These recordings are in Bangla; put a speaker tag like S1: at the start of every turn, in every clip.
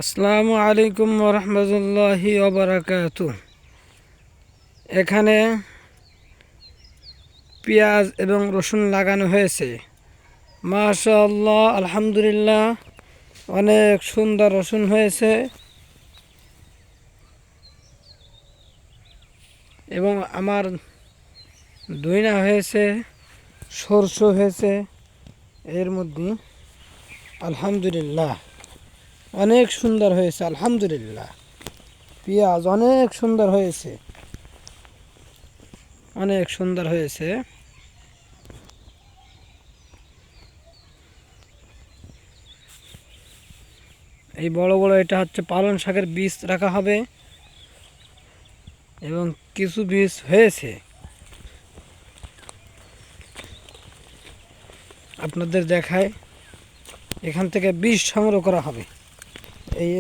S1: আসসালামু আলাইকুম ওরহমতুল্লাহি ওবারাকাতু। এখানে পেঁয়াজ এবং রসুন লাগানো হয়েছে। মাশাআল্লাহ, আলহামদুলিল্লাহ, অনেক সুন্দর রসুন হয়েছে এবং আমার দইনা হয়েছে, সরষে হয়েছে এর মধ্যে। আলহামদুলিল্লাহ, অনেক সুন্দর হয়েছে। আলহামদুলিল্লাহ, পেঁয়াজ অনেক সুন্দর হয়েছে, অনেক সুন্দর হয়েছে। এই বড় বড় এটা হচ্ছে পালং শাকের বীজ রাখা হবে এবং কিছু বীজ হয়েছে, আপনাদের দেখায়। এখান থেকে বীজ সংগ্রহ করা হবে। এই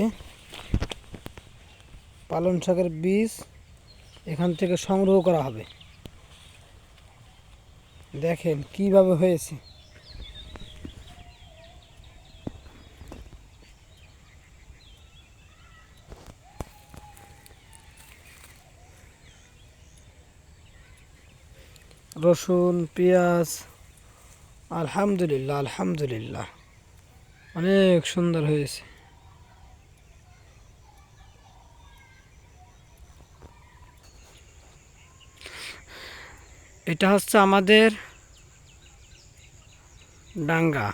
S1: পালং শাকের বীজ এখান থেকে সংগ্রহ করা হবে। দেখেন কিভাবে হয়েছে। রসুন, পেঁয়াজ, আলহামদুলিল্লাহ, আলহামদুলিল্লাহ, অনেক সুন্দর হয়েছে। এটা হচ্ছে আমাদের ডাঙ্গা।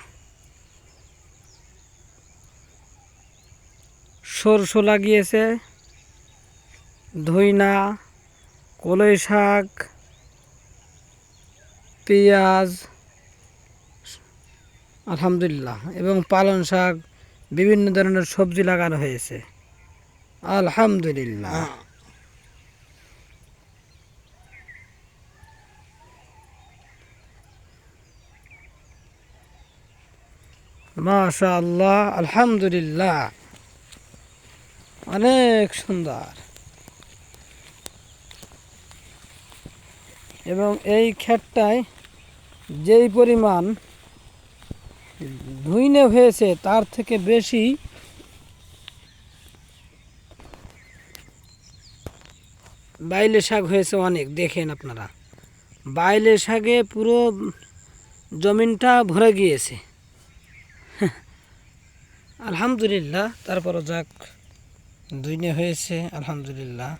S1: সরষে লাগিয়েছে, ধইনা, কলই শাক, পেঁয়াজ, আলহামদুলিল্লাহ, এবং পালং শাক, বিভিন্ন ধরনের সবজি লাগানো হয়েছে। আলহামদুলিল্লাহ, মাশাআল্লাহ, আলহামদুলিল্লাহ, অনেক সুন্দর। এবং এই ক্ষেতটায় যেই পরিমাণ ধুইনে হয়েছে তার থেকে বেশি বাইলে শাক হয়েছে অনেক। দেখেন আপনারা, বাইলে শাকে পুরো জমিনটা ভরে গিয়েছে। আলহামদুলিল্লাহ, তারপরও যাক, ধুইনে হয়েছে, আলহামদুলিল্লাহ।